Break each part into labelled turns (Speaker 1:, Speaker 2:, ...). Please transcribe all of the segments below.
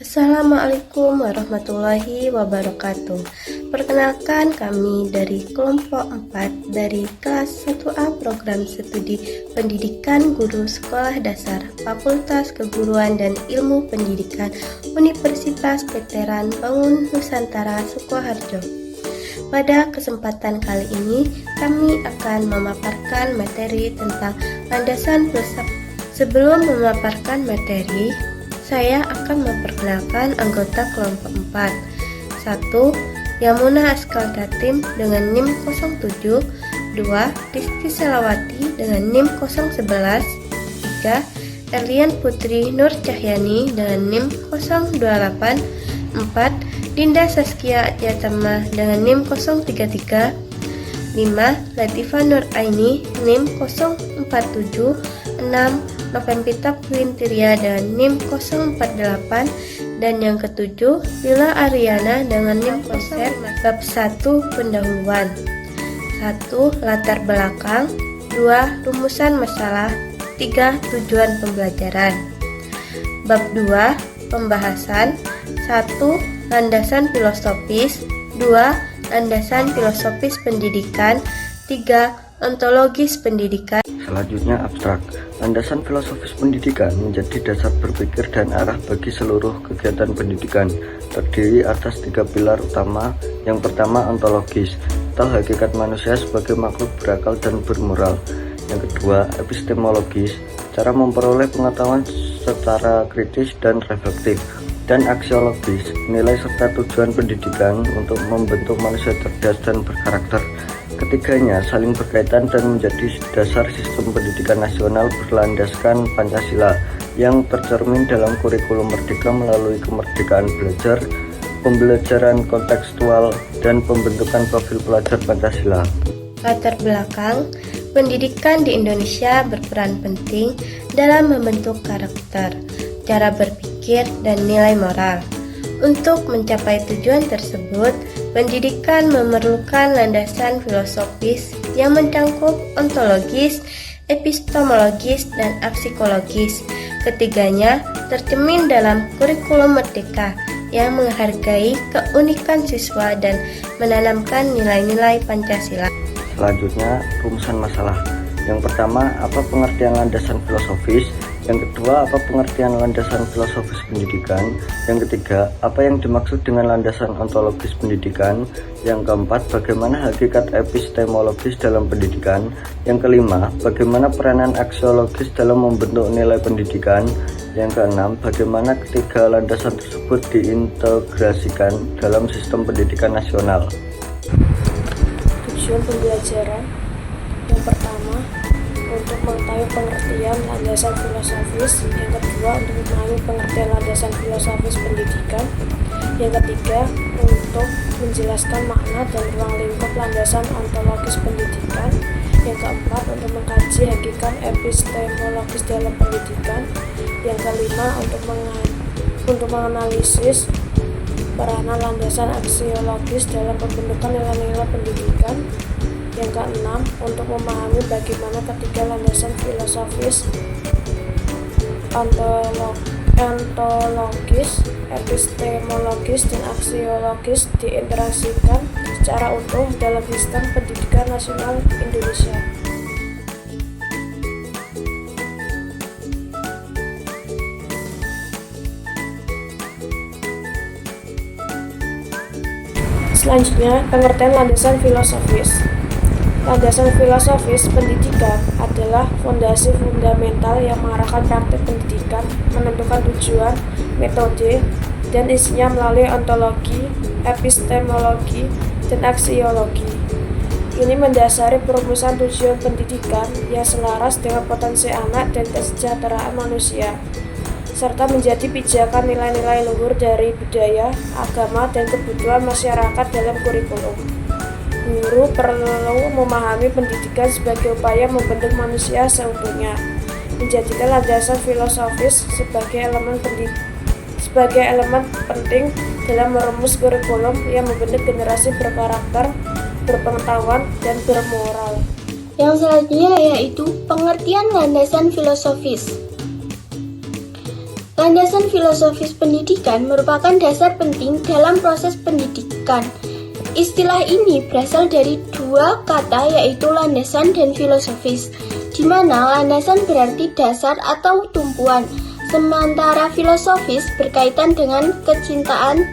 Speaker 1: Assalamualaikum warahmatullahi wabarakatuh. Perkenalkan, kami dari kelompok 4 dari kelas 1A program studi pendidikan guru sekolah dasar Fakultas Keguruan dan Ilmu Pendidikan Universitas Veteran Bangun Nusantara Sukoharjo. Pada kesempatan kali ini, kami akan memaparkan materi tentang landasan filsafat. Sebelum memaparkan materi, saya akan memperkenalkan anggota kelompok 4. 1. Yamuna Askal Datim dengan NIM 07. 2. Rizky Selawati dengan NIM 011. 3. Erlian Putri Nur Cahyani dengan NIM 028. 4. Dinda Saskia Yatama dengan NIM 033. 5. Latifah Nur Aini NIM 047. 6. Novempita Quintiria dengan NIM 048, dan yang ketujuh Lila Ariana dengan NIM 05. Bab 1 pendahuluan. 1. Latar belakang. 2. Rumusan masalah. 3. Tujuan pembelajaran. Bab 2 pembahasan. 1. Landasan filosofis. 2. Landasan filosofis pendidikan. 3. Ontologis pendidikan.
Speaker 2: Selanjutnya abstrak. Landasan filosofis pendidikan menjadi dasar berpikir dan arah bagi seluruh kegiatan pendidikan. Terdiri atas 3 pilar utama. Yang pertama ontologis, atau hakikat manusia sebagai makhluk berakal dan bermoral. Yang kedua epistemologis, cara memperoleh pengetahuan secara kritis dan reflektif. Dan aksiologis, nilai serta tujuan pendidikan untuk membentuk manusia cerdas dan berkarakter. Ketiganya saling berkaitan dan menjadi dasar sistem pendidikan nasional berlandaskan Pancasila yang tercermin dalam kurikulum Merdeka melalui kemerdekaan belajar, pembelajaran kontekstual, dan pembentukan profil pelajar Pancasila.
Speaker 1: Latar belakang, pendidikan di Indonesia berperan penting dalam membentuk karakter, cara berpikir, dan nilai moral. Untuk mencapai tujuan tersebut, pendidikan memerlukan landasan filosofis yang mencakup ontologis, epistemologis, dan aksikologis. Ketiganya tercermin dalam kurikulum Merdeka yang menghargai keunikan siswa dan menanamkan nilai-nilai Pancasila.
Speaker 2: Selanjutnya, rumusan masalah. Yang pertama, apa pengertian landasan filosofis? Yang kedua, apa pengertian landasan filosofis pendidikan? Yang ketiga, apa yang dimaksud dengan landasan ontologis pendidikan? Yang keempat, bagaimana hakikat epistemologis dalam pendidikan? Yang kelima, bagaimana peranan aksiologis dalam membentuk nilai pendidikan? Yang keenam, bagaimana ketiga landasan tersebut diintegrasikan dalam sistem pendidikan nasional?
Speaker 3: Tujuan pembelajaran. Yang pertama, untuk mengetahui pengertian landasan filosofis. Yang kedua, untuk memahami pengertian landasan filosofis pendidikan. Yang ketiga, untuk menjelaskan makna dan ruang lingkup landasan ontologis pendidikan. Yang keempat, untuk mengkaji hakikat epistemologis dalam pendidikan. Yang kelima, untuk menganalisis peranan landasan aksiologis dalam pembentukan nilai-nilai pendidikan. Yang keenam, untuk memahami bagaimana ketiga landasan filosofis, ontologis, epistemologis, dan aksiologis diintegrasikan secara utuh dalam sistem pendidikan nasional Indonesia. Selanjutnya, pengertian landasan filosofis. Landasan filosofis pendidikan adalah fondasi fundamental yang mengarahkan praktik pendidikan, menentukan tujuan, metode, dan isinya melalui ontologi, epistemologi, dan aksiologi. Ini mendasari perumusan tujuan pendidikan yang selaras dengan potensi anak dan kesejahteraan manusia, serta menjadi pijakan nilai-nilai luhur dari budaya, agama, dan kebutuhan masyarakat dalam kurikulum. Guru perlu memahami pendidikan sebagai upaya membentuk manusia seutuhnya, menjadikan landasan filosofis sebagai elemen penting dalam merumus kurikulum yang membentuk generasi berkarakter, berpengetahuan, dan bermoral.
Speaker 4: Yang selanjutnya yaitu pengertian landasan filosofis. Landasan filosofis pendidikan merupakan dasar penting dalam proses pendidikan. Istilah ini berasal dari dua kata yaitu landasan dan filosofis, di mana landasan berarti dasar atau tumpuan, sementara filosofis berkaitan dengan kecintaan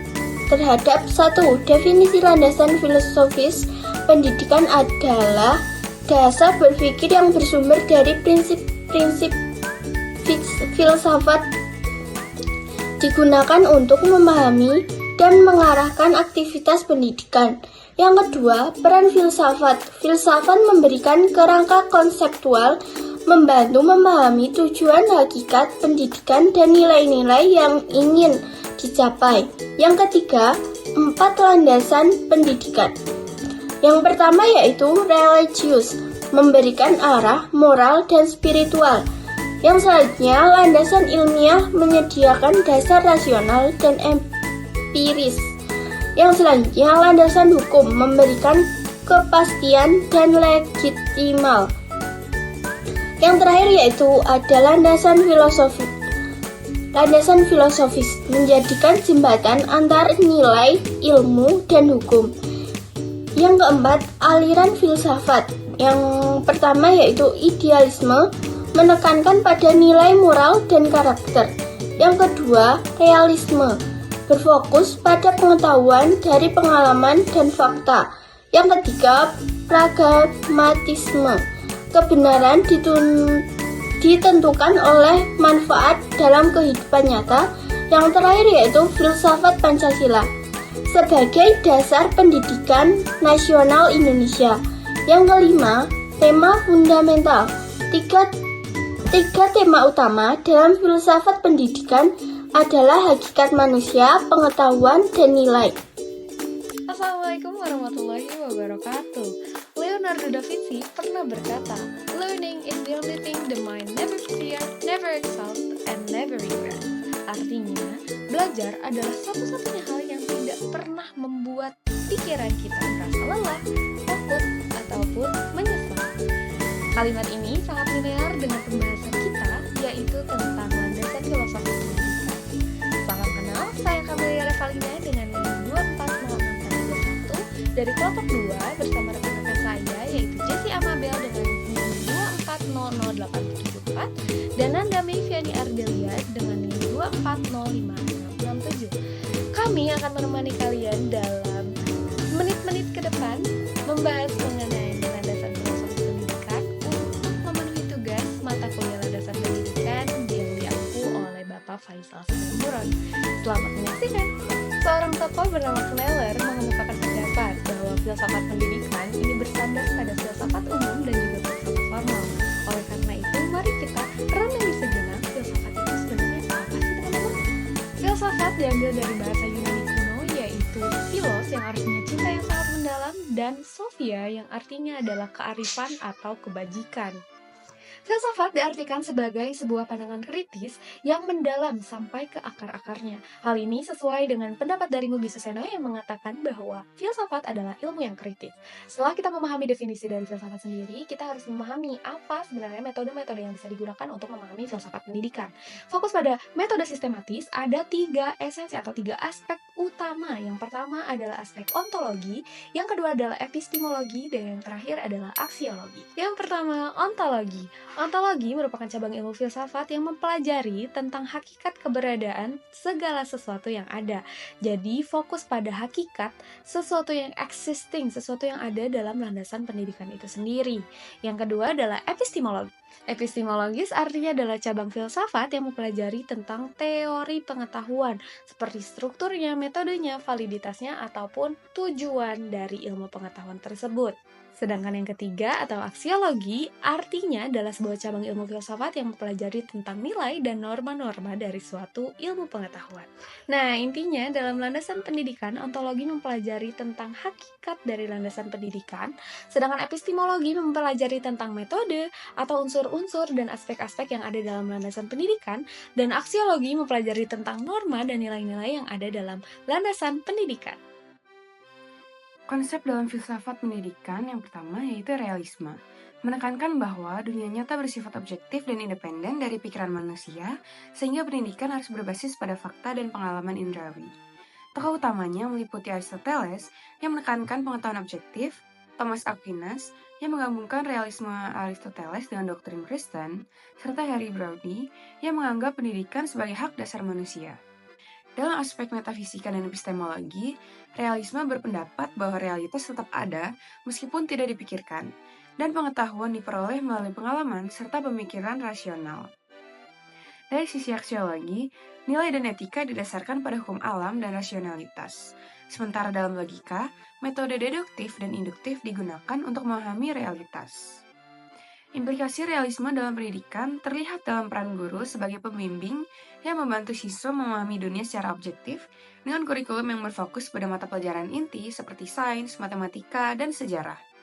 Speaker 4: terhadap satu. Definisi landasan filosofis pendidikan adalah dasar berpikir yang bersumber dari prinsip-prinsip filsafat digunakan untuk memahami dan mengarahkan aktivitas pendidikan. Yang kedua, peran filsafat. Filsafat memberikan kerangka konseptual, membantu memahami tujuan hakikat pendidikan dan nilai-nilai yang ingin dicapai. Yang ketiga, 4 landasan pendidikan. Yang pertama yaitu religius, memberikan arah moral dan spiritual. Yang selanjutnya, landasan ilmiah menyediakan dasar rasional dan empiris. Yang selanjutnya, landasan hukum memberikan kepastian dan legitimal. Yang terakhir yaitu ada landasan filosofi. Landasan filosofis menjadikan jembatan antar nilai, ilmu, dan hukum. Yang keempat, aliran filsafat. Yang pertama yaitu idealisme, menekankan pada nilai moral dan karakter. Yang kedua, realisme, berfokus pada pengetahuan dari pengalaman dan fakta. Yang ketiga, pragmatisme, kebenaran ditentukan oleh manfaat dalam kehidupan nyata. Yang terakhir yaitu filsafat Pancasila, sebagai dasar pendidikan nasional Indonesia. Yang kelima, tema fundamental. Tiga tema utama dalam filsafat pendidikan adalah hakikat manusia, pengetahuan, dan nilai.
Speaker 5: Assalamualaikum warahmatullahi wabarakatuh. Leonardo da Vinci pernah berkata, "Learning is the only thing the mind never fear, never exhaust, and never regret." Artinya, belajar adalah satu-satunya hal yang tidak pernah membuat pikiran kita merasa lelah, takut, ataupun menyesal. Kalimat ini sangat linear dengan pembahasan kita, yaitu tentang landasan filosofi pendidikan. Salam kenal, saya Kamelia Revalina dengan nilai 24,631 dari kelompok 2 bersama rekan-rekan saya, yaitu Jessi Amabel dengan nilai 24008774 dan Nanda Meiviani Ardelia dengan nilai 240567. Kami akan menemani kalian dalam menit-menit ke depan membahas mengenai landasan filosofi pendidikan untuk memenuhi tugas mata kuliah landasan pendidikan yang diampu oleh Bapak Faisal Simanjorang. Selamat menyaksikan. Seorang tokoh bernama Kneller mengemukakan pendapat bahwa filsafat pendidikan ini bersandar pada filsafat umum dan juga filsafat formal. Oleh karena itu, mari kita renungi sejenak filsafat itu sebenarnya apa sih teman-teman? Filsafat diambil dari bahasa Yunani kuno, yaitu philos yang artinya cinta yang sangat mendalam dan sophia yang artinya adalah kearifan atau kebajikan. Filsafat diartikan sebagai sebuah pandangan kritis yang mendalam sampai ke akar-akarnya. Hal ini sesuai dengan pendapat dari Mugi Suseno yang mengatakan bahwa filsafat adalah ilmu yang kritis. Setelah kita memahami definisi dari filsafat sendiri, kita harus memahami apa sebenarnya metode-metode yang bisa digunakan untuk memahami filsafat pendidikan. Fokus pada metode sistematis, ada 3 esensi atau 3 aspek utama. Yang pertama adalah aspek ontologi, yang kedua adalah epistemologi, dan yang terakhir adalah aksiologi. Yang pertama, ontologi. Ontologi merupakan cabang ilmu filsafat yang mempelajari tentang hakikat keberadaan segala sesuatu yang ada. Jadi fokus pada hakikat, sesuatu yang existing, sesuatu yang ada dalam landasan pendidikan itu sendiri. Yang kedua adalah epistemologi. Epistemologis artinya adalah cabang filsafat yang mempelajari tentang teori pengetahuan, seperti strukturnya, metodenya, validitasnya, ataupun tujuan dari ilmu pengetahuan tersebut. Sedangkan yang ketiga atau aksiologi artinya adalah sebuah cabang ilmu filsafat yang mempelajari tentang nilai dan norma-norma dari suatu ilmu pengetahuan. Nah, intinya dalam landasan pendidikan, ontologi mempelajari tentang hakikat dari landasan pendidikan, sedangkan epistemologi mempelajari tentang metode atau unsur-unsur dan aspek-aspek yang ada dalam landasan pendidikan, dan aksiologi mempelajari tentang norma dan nilai-nilai yang ada dalam landasan pendidikan.
Speaker 6: Konsep dalam filsafat pendidikan yang pertama yaitu realisme. menekankan bahwa dunia nyata bersifat objektif dan independen dari pikiran manusia, sehingga pendidikan harus berbasis pada fakta dan pengalaman indrawi. Tokoh utamanya meliputi Aristoteles yang menekankan pengetahuan objektif, Thomas Aquinas yang menggabungkan realisme Aristoteles dengan doktrin Kristen, serta Harry Browne yang menganggap pendidikan sebagai hak dasar manusia. Dalam aspek metafisika dan epistemologi, realisme berpendapat bahwa realitas tetap ada meskipun tidak dipikirkan, dan pengetahuan diperoleh melalui pengalaman serta pemikiran rasional. Dari sisi aksiologi, nilai dan etika didasarkan pada hukum alam dan rasionalitas. Sementara dalam logika, metode deduktif dan induktif digunakan untuk memahami realitas. Implikasi realisme dalam pendidikan terlihat dalam peran guru sebagai pembimbing yang membantu siswa memahami dunia secara objektif dengan kurikulum yang berfokus pada mata pelajaran inti seperti sains, matematika, dan sejarah.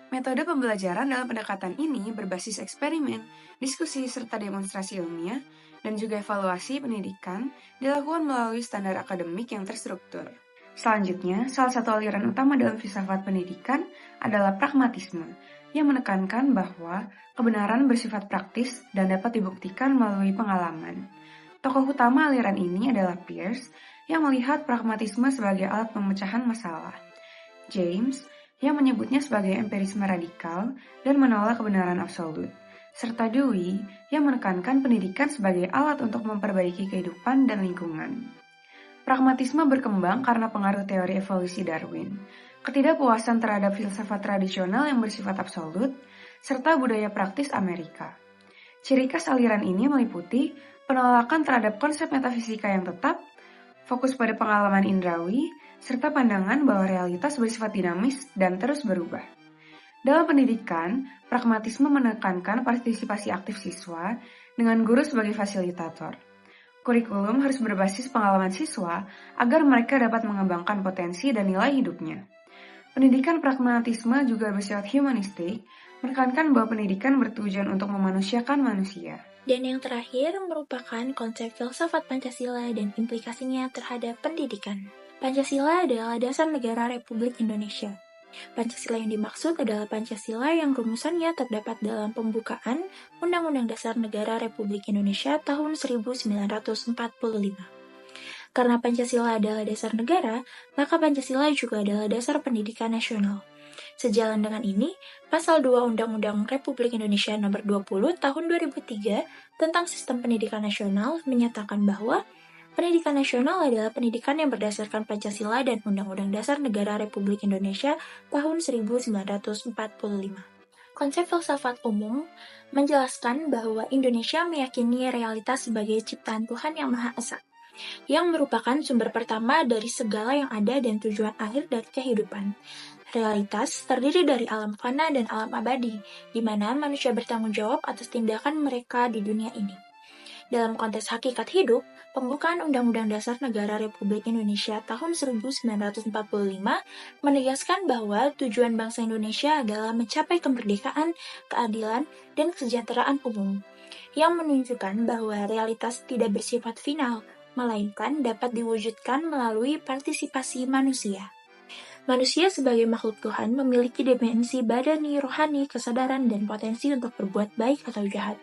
Speaker 6: Metode pembelajaran dalam pendekatan ini berbasis eksperimen, diskusi, serta demonstrasi ilmiah, dan juga evaluasi pendidikan dilakukan melalui standar akademik yang terstruktur. Selanjutnya, salah satu aliran utama dalam filsafat pendidikan adalah pragmatisme, yang menekankan bahwa kebenaran bersifat praktis dan dapat dibuktikan melalui pengalaman. Tokoh utama aliran ini adalah Peirce, yang melihat pragmatisme sebagai alat pemecahan masalah. James, yang menyebutnya sebagai empirisme radikal dan menolak kebenaran absolut, serta Dewey yang menekankan pendidikan sebagai alat untuk memperbaiki kehidupan dan lingkungan. Pragmatisme berkembang karena pengaruh teori evolusi Darwin, ketidakpuasan terhadap filsafat tradisional yang bersifat absolut, serta budaya praktis Amerika. Ciri khas aliran ini meliputi penolakan terhadap konsep metafisika yang tetap, fokus pada pengalaman indrawi, serta pandangan bahwa realitas bersifat dinamis dan terus berubah. Dalam pendidikan, pragmatisme menekankan partisipasi aktif siswa dengan guru sebagai fasilitator. Kurikulum harus berbasis pengalaman siswa agar mereka dapat mengembangkan potensi dan nilai hidupnya. Pendidikan pragmatisme juga bersifat humanistik, menekankan bahwa pendidikan bertujuan untuk memanusiakan manusia.
Speaker 4: Dan yang terakhir merupakan konsep filsafat Pancasila dan implikasinya terhadap pendidikan. Pancasila adalah dasar negara Republik Indonesia. Pancasila yang dimaksud adalah Pancasila yang rumusannya terdapat dalam pembukaan Undang-Undang Dasar Negara Republik Indonesia tahun 1945. Karena Pancasila adalah dasar negara, maka Pancasila juga adalah dasar pendidikan nasional. Sejalan dengan ini, Pasal 2 Undang-Undang Republik Indonesia Nomor 20 Tahun 2003 tentang Sistem Pendidikan Nasional menyatakan bahwa pendidikan nasional adalah pendidikan yang berdasarkan Pancasila dan Undang-Undang Dasar Negara Republik Indonesia tahun 1945. Konsep filsafat umum menjelaskan bahwa Indonesia meyakini realitas sebagai ciptaan Tuhan Yang Maha Esa, yang merupakan sumber pertama dari segala yang ada dan tujuan akhir dari kehidupan. Realitas terdiri dari alam fana dan alam abadi, di mana manusia bertanggung jawab atas tindakan mereka di dunia ini. Dalam konteks hakikat hidup, pembukaan Undang-Undang Dasar Negara Republik Indonesia tahun 1945 menegaskan bahwa tujuan bangsa Indonesia adalah mencapai kemerdekaan, keadilan, dan kesejahteraan umum, yang menunjukkan bahwa realitas tidak bersifat final, melainkan dapat diwujudkan melalui partisipasi manusia. Manusia sebagai makhluk Tuhan memiliki dimensi badani, rohani, kesadaran, dan potensi untuk berbuat baik atau jahat.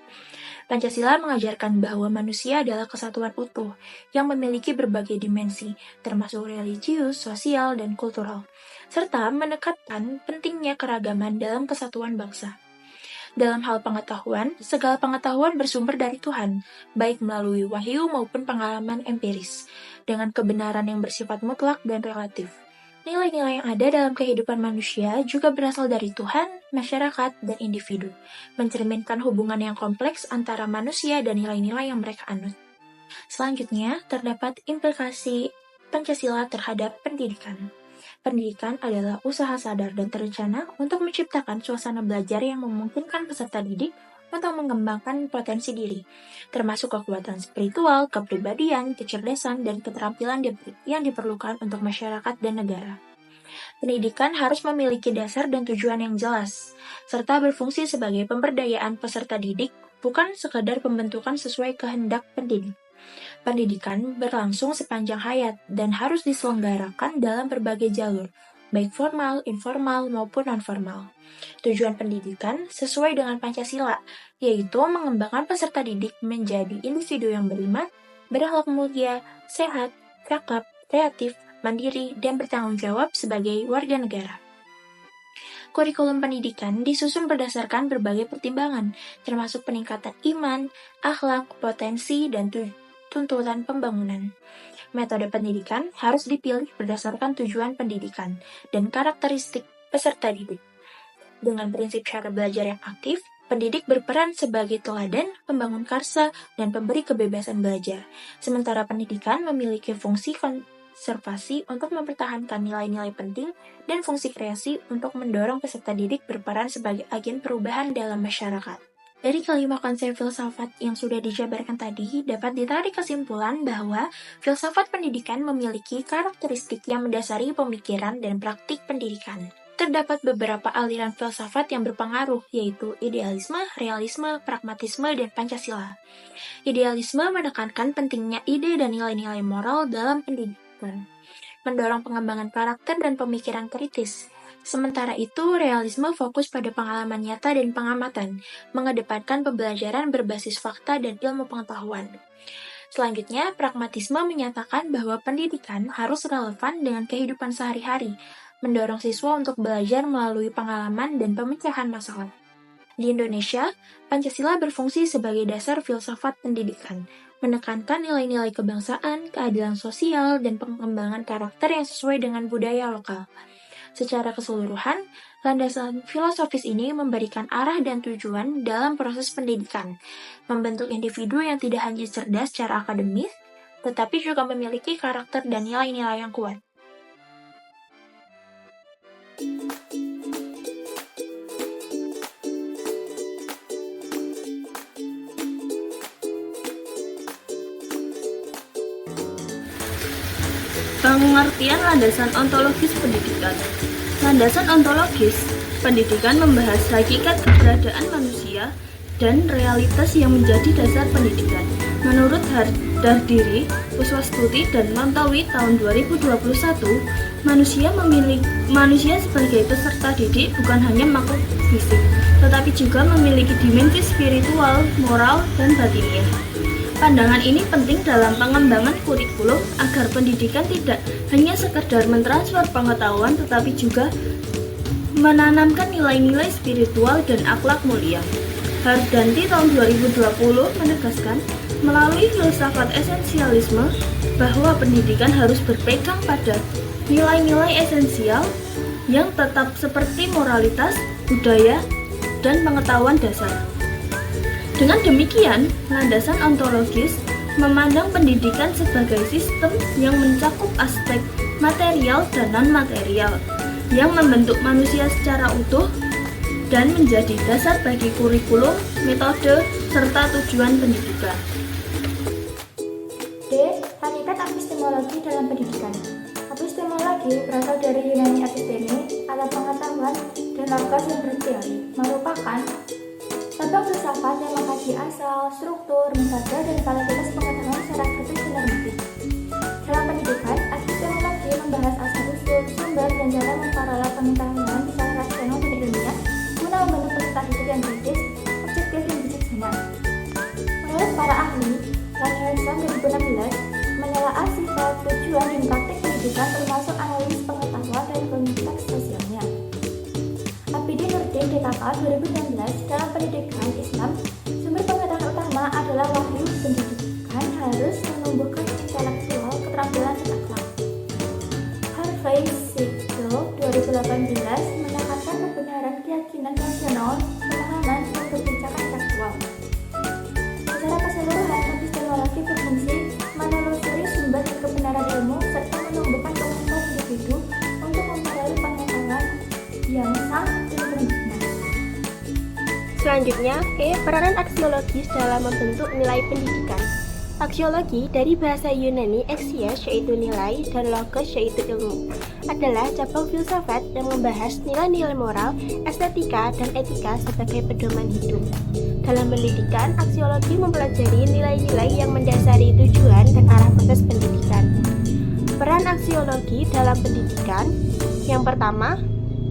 Speaker 4: Pancasila mengajarkan bahwa manusia adalah kesatuan utuh yang memiliki berbagai dimensi, termasuk religius, sosial, dan kultural, serta menekankan pentingnya keragaman dalam kesatuan bangsa. Dalam hal pengetahuan, segala pengetahuan bersumber dari Tuhan, baik melalui wahyu maupun pengalaman empiris, dengan kebenaran yang bersifat mutlak dan relatif. Nilai-nilai yang ada dalam kehidupan manusia juga berasal dari Tuhan, masyarakat, dan individu, mencerminkan hubungan yang kompleks antara manusia dan nilai-nilai yang mereka anut. Selanjutnya, terdapat implikasi Pancasila terhadap pendidikan. Pendidikan adalah usaha sadar dan terencana untuk menciptakan suasana belajar yang memungkinkan peserta didik untuk mengembangkan potensi diri, termasuk kekuatan spiritual, kepribadian, kecerdasan, dan keterampilan yang diperlukan untuk masyarakat dan negara. Pendidikan harus memiliki dasar dan tujuan yang jelas, serta berfungsi sebagai pemberdayaan peserta didik, bukan sekadar pembentukan sesuai kehendak pendidik. Pendidikan berlangsung sepanjang hayat dan harus diselenggarakan dalam berbagai jalur,
Speaker 7: baik formal, informal, maupun non-formal. Tujuan pendidikan sesuai dengan Pancasila, yaitu mengembangkan peserta didik menjadi individu yang beriman, berakhlak mulia, sehat, cakap, kreatif, mandiri, dan bertanggung jawab sebagai warga negara. Kurikulum pendidikan disusun berdasarkan berbagai pertimbangan, termasuk peningkatan iman, akhlak, potensi, dan tuntutan pembangunan. Metode pendidikan harus dipilih berdasarkan tujuan pendidikan dan karakteristik peserta didik. Dengan prinsip cara belajar yang aktif, pendidik berperan sebagai teladan, pembangun karsa, dan pemberi kebebasan belajar. Sementara pendidikan memiliki fungsi konservasi untuk mempertahankan nilai-nilai penting dan fungsi kreasi untuk mendorong peserta didik berperan sebagai agen perubahan dalam masyarakat. Dari kelima konsep filsafat yang sudah dijabarkan tadi, dapat ditarik kesimpulan bahwa filsafat pendidikan memiliki karakteristik yang mendasari pemikiran dan praktik pendidikan. Terdapat beberapa aliran filsafat yang berpengaruh, yaitu idealisme, realisme, pragmatisme, dan Pancasila. Idealisme menekankan pentingnya ide dan nilai-nilai moral dalam pendidikan, mendorong pengembangan karakter dan pemikiran kritis. Sementara itu, realisme fokus pada pengalaman nyata dan pengamatan, mengedepankan pembelajaran berbasis fakta dan ilmu pengetahuan. Selanjutnya, pragmatisme menyatakan bahwa pendidikan harus relevan dengan kehidupan sehari-hari, mendorong siswa untuk belajar melalui pengalaman dan pemecahan masalah. Di Indonesia, Pancasila berfungsi sebagai dasar filsafat pendidikan, menekankan nilai-nilai kebangsaan, keadilan sosial, dan pengembangan karakter yang sesuai dengan budaya lokal. Secara keseluruhan, landasan filosofis ini memberikan arah dan tujuan dalam proses pendidikan, membentuk individu yang tidak hanya cerdas secara akademis, tetapi juga memiliki karakter dan nilai-nilai yang kuat.
Speaker 8: Pengertian landasan ontologis pendidikan. Landasan ontologis pendidikan membahas hakikat keberadaan manusia dan realitas yang menjadi dasar pendidikan. Menurut Hardardiri, Puswastuti, dan Montawi tahun 2021, manusia sebagai peserta didik bukan hanya makhluk fisik, tetapi juga memiliki dimensi spiritual, moral, dan batiniah. Pandangan ini penting dalam pengembangan kurikulum agar pendidikan tidak hanya sekedar mentransfer pengetahuan tetapi juga menanamkan nilai-nilai spiritual dan akhlak mulia. Hardanti tahun 2020 menegaskan melalui filsafat esensialisme bahwa pendidikan harus berpegang pada nilai-nilai esensial yang tetap seperti moralitas, budaya, dan pengetahuan dasar. Dengan demikian, landasan ontologis memandang pendidikan sebagai sistem yang mencakup aspek material dan non-material, yang membentuk manusia secara utuh dan menjadi dasar bagi kurikulum, metode, serta tujuan pendidikan.
Speaker 4: D. Hakikat epistemologi dalam pendidikan. Epistemologi berasal dari Yunani episteme atau pengetahuan dan logos yang berteori, merupakan cabang filsafat yang mengkaji asal, struktur, metode, dan kualitas pengetahuan secara kritis dan normatif. Dalam pendidikan, epistemologi membahas asal-usul, sumber, dan cara memperoleh pengetahuan secara rasional dan ilmiah guna membentuk peserta didik yang kritis, objektif, dan bijaksana. Menurut para ahli, Ranielson 2016 menelaah sifat, tujuan, dan praktik pendidikan termasuk analisis pengetahuan dan konteks sosialnya. Abidin Nurdin DKK 2016 dalam pendidikan Islam, sumber pengetahuan utama adalah wahyu. Pendidikan harus menumbuhkan intelektual, keterampilan, dan akhlak. Harvey Siegel 2018 menekankan kebenaran keyakinan rasional, pemahaman, dan kebijakan faktual. Secara keseluruhan, epistemologi berfungsi menelusuri sumber dan kebenaran ilmu serta menumbuhkan kemampuan individu untuk memperoleh pengetahuan yang sah dan benar.
Speaker 1: Selanjutnya, peranan aksiologis dalam membentuk nilai pendidikan. Aksiologi dari bahasa Yunani axios yaitu nilai dan logos yaitu ilmu adalah cabang filsafat yang membahas nilai-nilai moral, estetika, dan etika sebagai pedoman hidup. Dalam pendidikan, aksiologi mempelajari nilai-nilai yang mendasari tujuan dan arah proses pendidikan. Peran aksiologi dalam pendidikan. Yang pertama,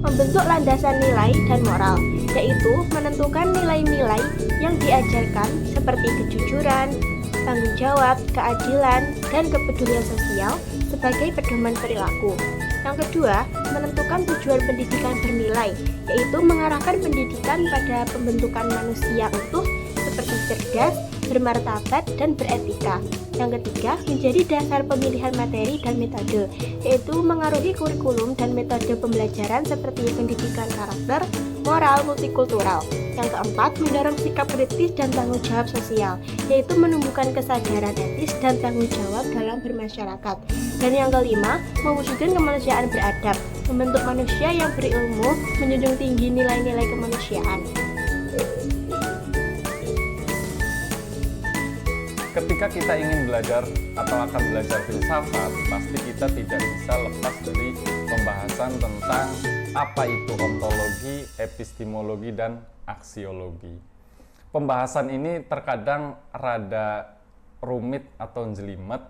Speaker 1: membentuk landasan nilai dan moral, yaitu menentukan nilai-nilai yang diajarkan seperti kejujuran, tanggung jawab, keadilan, dan kepedulian sosial sebagai pedoman perilaku. Yang kedua, menentukan tujuan pendidikan bernilai, yaitu mengarahkan pendidikan pada pembentukan manusia utuh seperti cerdas, bermartabat, dan beretika. Yang ketiga, menjadi dasar pemilihan materi dan metode, yaitu mengaruhi kurikulum dan metode pembelajaran seperti pendidikan karakter, moral, multikultural. Yang keempat, mendorong sikap kritis dan tanggung jawab sosial, yaitu menumbuhkan kesadaran etis dan tanggung jawab dalam bermasyarakat. Dan yang kelima, mewujudkan kemanusiaan beradab, membentuk manusia yang berilmu, menjunjung tinggi nilai-nilai kemanusiaan.
Speaker 9: Ketika kita ingin belajar atau akan belajar filsafat, pasti kita tidak bisa lepas dari pembahasan tentang apa itu ontologi, epistemologi, dan aksiologi. Pembahasan ini terkadang rada rumit atau jelimet.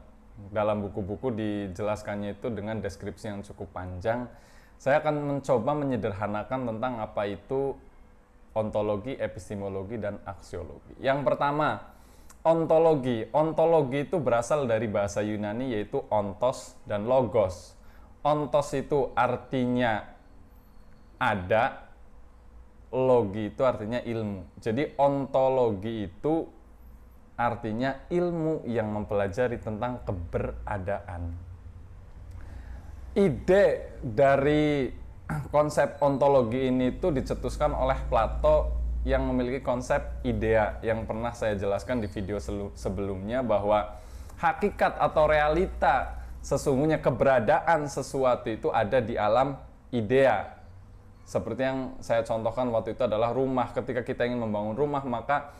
Speaker 9: Dalam buku-buku dijelaskannya itu dengan deskripsi yang cukup panjang. Saya akan mencoba menyederhanakan tentang apa itu ontologi, epistemologi, dan aksiologi. Yang pertama, ontologi. Ontologi itu berasal dari bahasa Yunani yaitu ontos dan logos. Ontos itu artinya ada, logi itu artinya ilmu. Jadi ontologi itu artinya ilmu yang mempelajari tentang keberadaan. Ide dari konsep ontologi ini itu dicetuskan oleh Plato yang memiliki konsep idea yang pernah saya jelaskan di video sebelumnya, bahwa hakikat atau realita sesungguhnya keberadaan sesuatu itu ada di alam idea. Seperti yang saya contohkan waktu itu adalah rumah. Ketika kita ingin membangun rumah, maka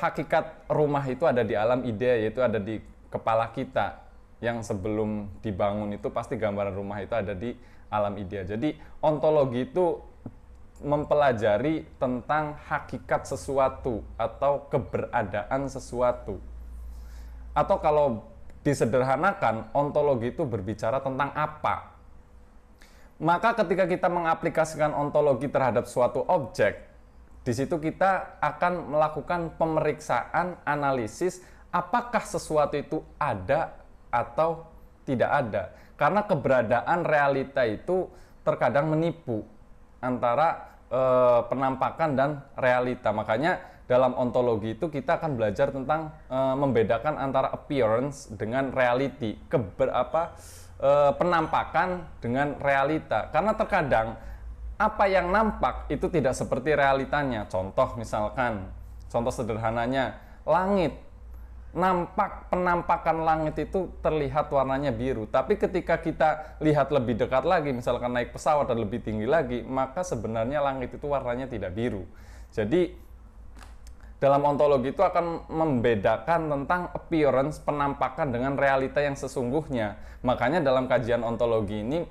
Speaker 9: hakikat rumah itu ada di alam idea, yaitu ada di kepala kita. Yang sebelum dibangun itu pasti gambaran rumah itu ada di alam idea. Jadi ontologi itu mempelajari tentang hakikat sesuatu atau keberadaan sesuatu. Atau kalau disederhanakan, ontologi itu berbicara tentang apa. Maka ketika kita mengaplikasikan ontologi terhadap suatu objek, di situ kita akan melakukan pemeriksaan, analisis, apakah sesuatu itu ada atau tidak ada. Karena keberadaan realita itu terkadang menipu antara penampakan dan realita. Makanya dalam ontologi itu kita akan belajar tentang membedakan antara appearance dengan reality, penampakan dengan realita. Karena terkadang apa yang nampak itu tidak seperti realitanya. Contoh misalkan, contoh sederhananya, langit. Penampakan langit itu terlihat warnanya biru, tapi ketika kita lihat lebih dekat lagi, misalkan naik pesawat dan lebih tinggi lagi, maka sebenarnya langit itu warnanya tidak biru. Jadi dalam ontologi itu akan membedakan tentang appearance, penampakan dengan realita yang sesungguhnya. Makanya dalam kajian ontologi ini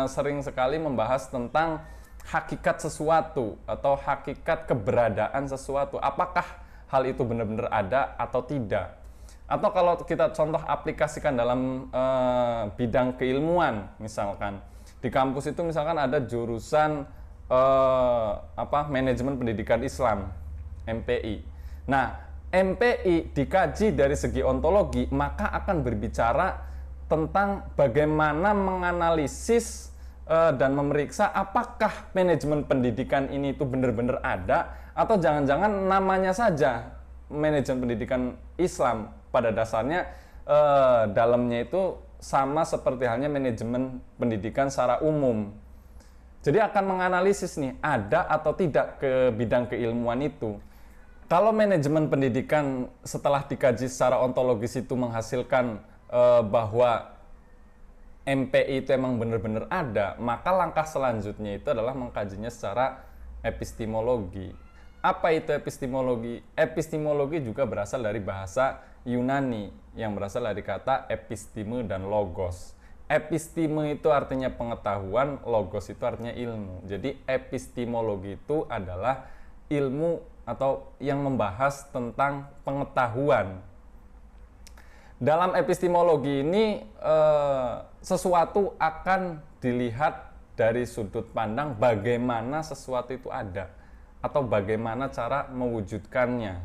Speaker 9: sering sekali membahas tentang hakikat sesuatu atau hakikat keberadaan sesuatu. Apakah hal itu benar-benar ada atau tidak? Atau kalau kita contoh aplikasikan dalam bidang keilmuan, misalkan di kampus itu misalkan ada jurusan manajemen pendidikan Islam, MPI. Nah, MPI dikaji dari segi ontologi, maka akan berbicara tentang bagaimana menganalisis dan memeriksa apakah manajemen pendidikan ini itu benar-benar ada atau jangan-jangan namanya saja manajemen pendidikan Islam. Pada dasarnya dalamnya itu sama seperti halnya manajemen pendidikan secara umum. Jadi akan menganalisis nih, ada atau tidak ke bidang keilmuan itu. Kalau manajemen pendidikan setelah dikaji secara ontologis itu menghasilkan bahwa MPI itu emang benar-benar ada, maka langkah selanjutnya itu adalah mengkajinya secara epistemologi. Apa itu epistemologi? Epistemologi juga berasal dari bahasa Yunani yang berasal dari kata episteme dan logos. Episteme itu artinya pengetahuan, logos itu artinya ilmu. Jadi epistemologi itu adalah ilmu atau yang membahas tentang pengetahuan. Dalam epistemologi ini sesuatu akan dilihat dari sudut pandang bagaimana sesuatu itu ada atau bagaimana cara mewujudkannya.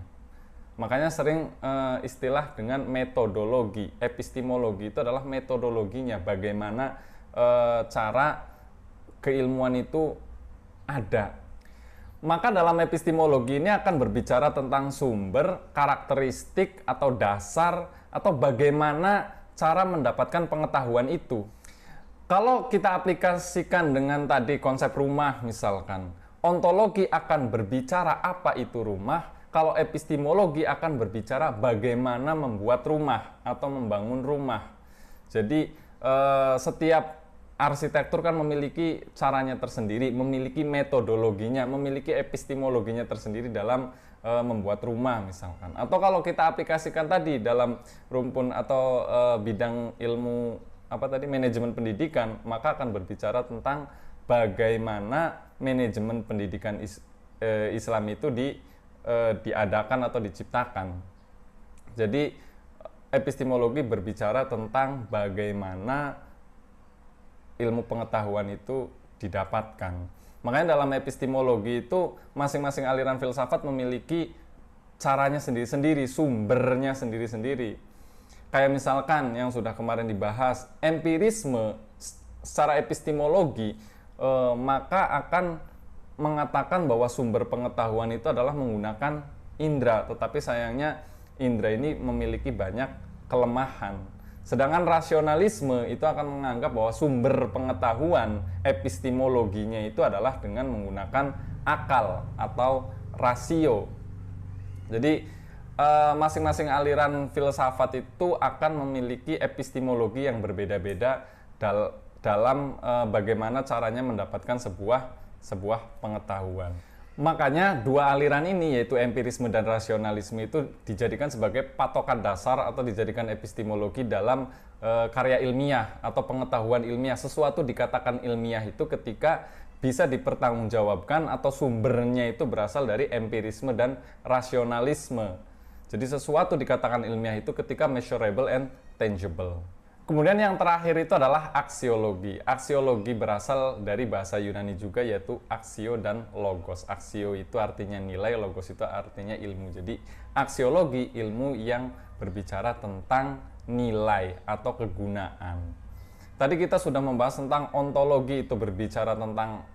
Speaker 9: Makanya sering istilah dengan metodologi. Epistemologi itu adalah metodologinya, bagaimana cara keilmuan itu ada. Maka dalam epistemologi ini akan berbicara tentang sumber, karakteristik atau dasar atau bagaimana cara mendapatkan pengetahuan itu. Kalau kita aplikasikan dengan tadi konsep rumah misalkan, ontologi akan berbicara apa itu rumah, kalau epistemologi akan berbicara bagaimana membuat rumah atau membangun rumah. Jadi setiap arsitektur kan memiliki caranya tersendiri, memiliki metodologinya, memiliki epistemologinya tersendiri dalam membuat rumah misalkan. Atau kalau kita aplikasikan tadi dalam rumpun atau bidang ilmu manajemen pendidikan, maka akan berbicara tentang bagaimana manajemen pendidikan Islam itu diadakan atau diciptakan. Jadi epistemologi berbicara tentang bagaimana ilmu pengetahuan itu didapatkan. Makanya dalam epistemologi itu masing-masing aliran filsafat memiliki caranya sendiri-sendiri, sumbernya sendiri-sendiri. Kayak misalkan yang sudah kemarin dibahas, empirisme secara epistemologi maka akan mengatakan bahwa sumber pengetahuan itu adalah menggunakan indera, tetapi sayangnya indera ini memiliki banyak kelemahan. Sedangkan rasionalisme itu akan menganggap bahwa sumber pengetahuan epistemologinya itu adalah dengan menggunakan akal atau rasio. Jadi masing-masing aliran filsafat itu akan memiliki epistemologi yang berbeda-beda dalam bagaimana caranya mendapatkan sebuah pengetahuan. Makanya dua aliran ini, yaitu empirisme dan rasionalisme, itu dijadikan sebagai patokan dasar atau dijadikan epistemologi dalam karya ilmiah atau pengetahuan ilmiah. Sesuatu dikatakan ilmiah itu ketika bisa dipertanggungjawabkan atau sumbernya itu berasal dari empirisme dan rasionalisme. Jadi sesuatu dikatakan ilmiah itu ketika measurable and tangible. Kemudian yang terakhir itu adalah aksiologi. Aksiologi berasal dari bahasa Yunani juga, yaitu aksio dan logos. Aksio itu artinya nilai, logos itu artinya ilmu. Jadi aksiologi ilmu yang berbicara tentang nilai atau kegunaan. Tadi kita sudah membahas tentang ontologi, itu berbicara tentang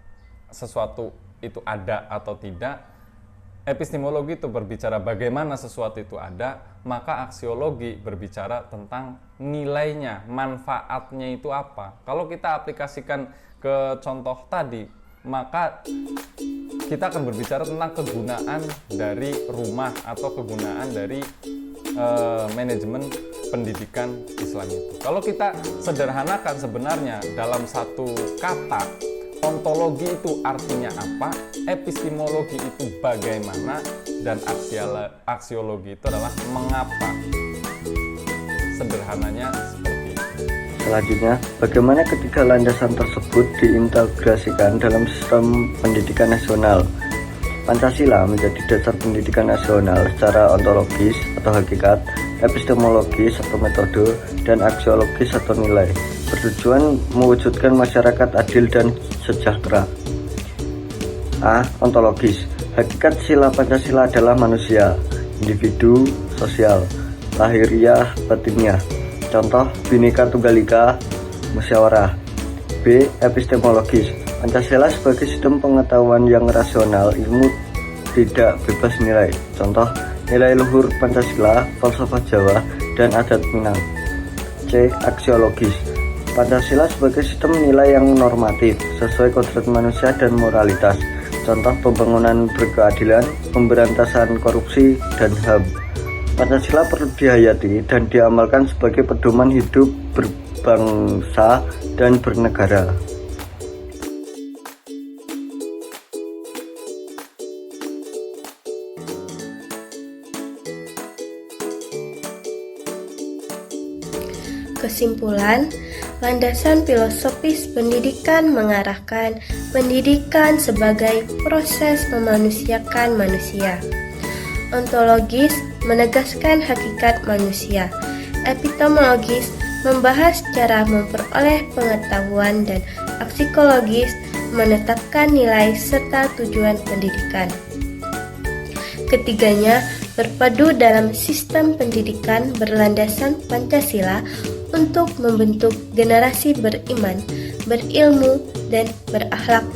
Speaker 9: sesuatu itu ada atau tidak. Epistemologi itu berbicara bagaimana sesuatu itu ada, maka aksiologi berbicara tentang nilainya, manfaatnya itu apa. Kalau kita aplikasikan ke contoh tadi, maka kita akan berbicara tentang kegunaan dari rumah atau kegunaan dari manajemen pendidikan Islam itu. Kalau kita sederhanakan sebenarnya dalam satu kata, ontologi itu artinya apa, epistemologi itu bagaimana, dan aksiologi itu adalah mengapa. Sederhananya seperti itu.
Speaker 2: Selanjutnya, bagaimana ketiga landasan tersebut diintegrasikan dalam sistem pendidikan nasional. Pancasila menjadi dasar pendidikan nasional secara ontologis atau hakikat, epistemologis atau metode, dan aksiologis atau nilai, bertujuan mewujudkan masyarakat adil dan sejahtera. A. Ontologis. Hakikat sila Pancasila adalah manusia, individu, sosial, lahiriah, batiniah. Contoh, Bhinneka Tunggal Ika, musyawarah. B. Epistemologis. Pancasila sebagai sistem pengetahuan yang rasional, ilmu tidak bebas nilai. Contoh, nilai luhur Pancasila, falsafah Jawa, dan adat Minang. C. Aksiologis. Pancasila sebagai sistem nilai yang normatif, sesuai kodrat manusia dan moralitas. Contoh, pembangunan berkeadilan, pemberantasan korupsi, dan HAM. Pancasila perlu dihayati dan diamalkan sebagai pedoman hidup berbangsa dan bernegara.
Speaker 1: Kesimpulan, landasan filosofis pendidikan mengarahkan pendidikan sebagai proses memanusiakan manusia. Ontologis menegaskan hakikat manusia. epistemologis membahas cara memperoleh pengetahuan dan aksikologis menetapkan nilai serta tujuan pendidikan. Ketiganya berpadu dalam sistem pendidikan berlandaskan Pancasila untuk membentuk generasi beriman, berilmu, dan berakhlak